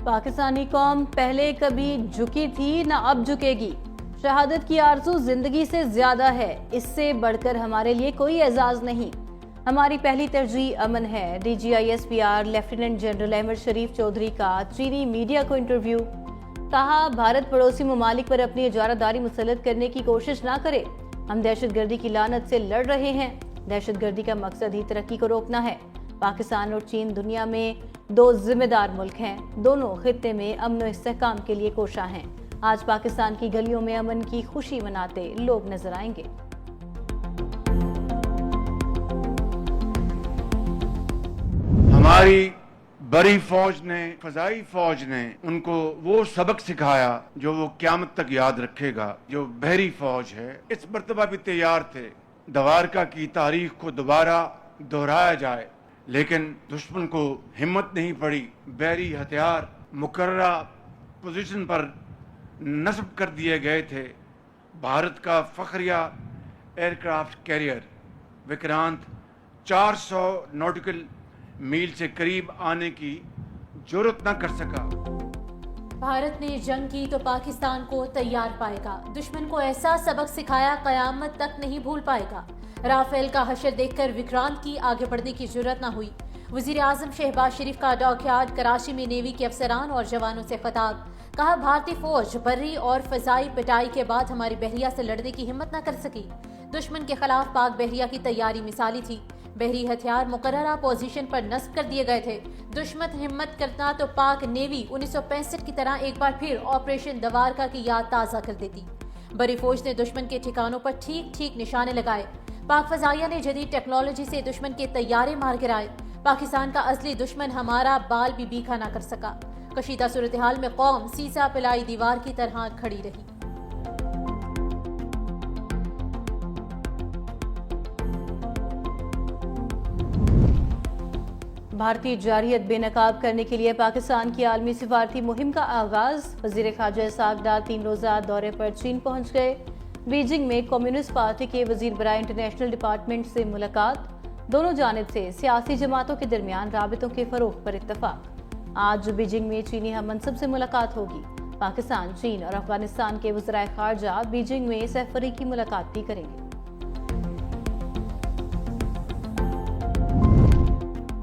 پاکستانی قوم پہلے کبھی جھکی تھی نہ اب جھکے گی۔ شہادت کی آرزو زندگی سے زیادہ ہے، اس سے بڑھ کر ہمارے لیے کوئی اعزاز نہیں۔ ہماری پہلی ترجیح امن ہے۔ DGISPR لیفٹیننٹ جنرل احمد شریف چودھری کا چینی میڈیا کو انٹرویو۔ کہا بھارت پڑوسی ممالک پر اپنی اجارہ داری مسلط کرنے کی کوشش نہ کرے۔ ہم دہشت گردی کی لعنت سے لڑ رہے ہیں۔ دہشت گردی کا مقصد ہی ترقی کو روکنا ہے۔ پاکستان اور چین دنیا میں دو ذمہ دار ملک ہیں، دونوں خطے میں امن و استحکام کے لیے کوشاں ہیں۔ آج پاکستان کی گلیوں میں امن کی خوشی مناتے لوگ نظر آئیں گے۔ ہماری بڑی فوج نے، فضائی فوج نے ان کو وہ سبق سکھایا جو وہ قیامت تک یاد رکھے گا۔ جو بحری فوج ہے اس مرتبہ بھی تیار تھے دوارکا کی تاریخ کو دوبارہ دہرایا جائے، لیکن دشمن کو ہمت نہیں پڑی۔ بحری ہتھیار مقررہ پوزیشن پر نصب کر دیے گئے تھے۔ بھارت کا فخریہ aircraft carrier Vikrant 400 nautical mile سے قریب آنے کی جرات نہ کر سکا۔ بھارت نے جنگ کی تو پاکستان کو تیار پائے گا۔ دشمن کو ایسا سبق سکھایا قیامت تک نہیں بھول پائے گا۔ رافیل کا حشر دیکھ کر وکرانت کی آگے بڑھنے کی جرات نہ ہوئی۔ وزیر اعظم شہباز شریف کا ڈاک یارڈ کراچی میں نیوی کے افسران اور جوانوں سے خطاب۔ کہا بھارتی فوج بری اور فضائی پٹائی کے بعد ہماری بحریہ سے لڑنے کی ہمت نہ کر سکی۔ دشمن کے خلاف پاک بحریہ کی تیاری مثالی تھی۔ بحری ہتھیار مقررہ پوزیشن پر نصب کر دیے گئے تھے۔ دشمن ہمت کرتا تو پاک نیوی 1965 کی طرح ایک بار پھر آپریشن دوارکا کی یاد تازہ کر دیتی۔ بری فوج نے دشمن کے ٹھکانوں پر ٹھیک نشانے لگائے۔ پاک فضائیہ نے جدید ٹیکنالوجی سے دشمن کے طیارے مار گرائے۔ پاکستان کا اصلی دشمن ہمارا بال بھی بیکھا نہ کر سکا۔ کشیدہ صورتحال میں قوم سیسا پلائی دیوار کی طرح کھڑی رہی۔ بھارتی جارحیت بے نقاب کرنے کے لیے پاکستان کی عالمی سفارتی مہم کا آغاز۔ وزیر خارجہ اسحاق ڈار 3 روزہ دورے پر چین پہنچ گئے۔ بیجنگ میں کمیونسٹ پارٹی کے وزیر برائے انٹرنیشنل ڈپارٹمنٹ سے ملاقات۔ دونوں جانب سے سیاسی جماعتوں کے درمیان رابطوں کے فروغ پر اتفاق۔ آج بیجنگ میں چینی ہم منصب سے ملاقات ہوگی۔ پاکستان، چین اور افغانستان کے وزرائے خارجہ بیجنگ میں سرفریقی ملاقات بھی کریں گے۔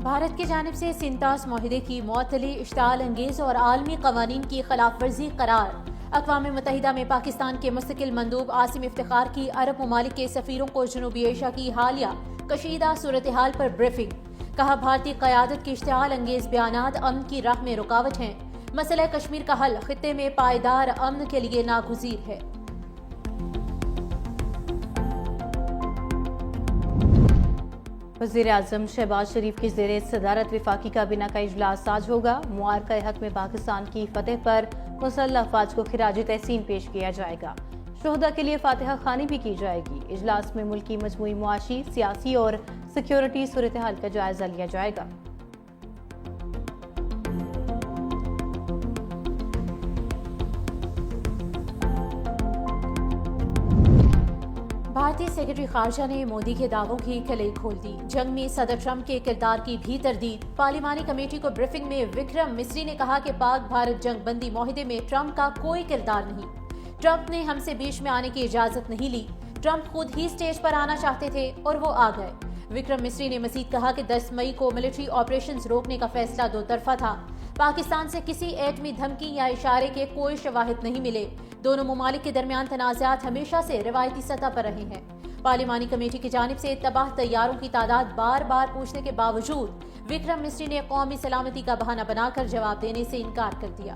بھارت کی جانب سے سنتاس معاہدے کی معطلی اشتعال انگیز اور عالمی قوانین کی خلاف ورزی قرار۔ اقوام متحدہ میں پاکستان کے مستقل مندوب عاصم افتخار کی عرب ممالک کے سفیروں کو جنوبی ایشیا کی حالیہ کشیدہ صورتحال پر بریفنگ۔ کہا بھارتی قیادت کے اشتعال انگیز بیانات امن کی راہ میں رکاوٹ ہیں۔ مسئلہ کشمیر کا حل خطے میں پائیدار امن کے لیے ناگزیر ہے۔ وزیر اعظم شہباز شریف کی زیر صدارت وفاقی کابینہ کا اجلاس آج ہوگا۔ معرکہ حق میں پاکستان کی فتح پر مسلح افواج کو خراج تحسین پیش کیا جائے گا۔ شہداء کے لیے فاتحہ خوانی بھی کی جائے گی۔ اجلاس میں ملک کی مجموعی معاشی، سیاسی اور سیکیورٹی صورتحال کا جائزہ لیا جائے گا۔ بھارتی سیکرٹری خارجہ نے مودی کے دعووں کی کلئی کھول دی۔ جنگ میں صدر ٹرمپ کے کردار کی بھی تردید۔ پارلیمانی کمیٹی کو بریفنگ میں وکرم مسری نے کہا کہ پاک بھارت جنگ بندی معاہدے میں ٹرمپ کا کوئی کردار نہیں۔ ٹرمپ نے ہم سے بیچ میں آنے کی اجازت نہیں لی۔ ٹرمپ خود ہی سٹیج پر آنا چاہتے تھے اور وہ آ گئے۔ وکرم مسری نے مزید کہا کہ 10 مئی کو ملٹری آپریشنز روکنے کا فیصلہ دو طرفہ تھا۔ پاکستان سے کسی ایٹمی دھمکی یا اشارے کے کوئی شواہد نہیں ملے۔ دونوں ممالک کے درمیان تنازعات ہمیشہ سے روایتی سطح پر رہے ہیں۔ پارلیمانی کمیٹی کی جانب سے تباہ طیاروں کی تعداد بار بار پوچھنے کے باوجود وکرم مسری نے قومی سلامتی کا بہانہ بنا کر جواب دینے سے انکار کر دیا۔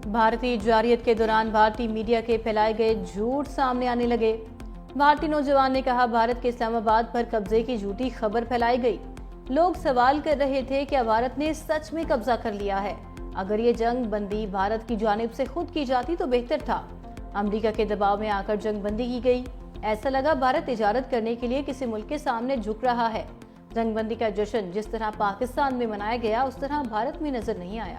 بھارتی جارحیت کے دوران بھارتی میڈیا کے پھیلائے گئے جھوٹ سامنے آنے لگے۔ بھارتی نوجوان نے کہا بھارت کے اسلام آباد پر قبضے کی جھوٹی خبر پھیلائی گئی۔ لوگ سوال کر رہے تھے کہ بھارت نے سچ میں قبضہ کر لیا ہے۔ اگر یہ جنگ بندی بھارت کی جانب سے خود کی جاتی تو بہتر تھا۔ امریکہ کے دباؤ میں آ کر جنگ بندی کی گئی۔ ایسا لگا بھارت تجارت کرنے کے لیے کسی ملک کے سامنے جھک رہا ہے۔ جنگ بندی کا جشن جس طرح پاکستان میں منایا گیا اس طرح بھارت میں نظر نہیں آیا۔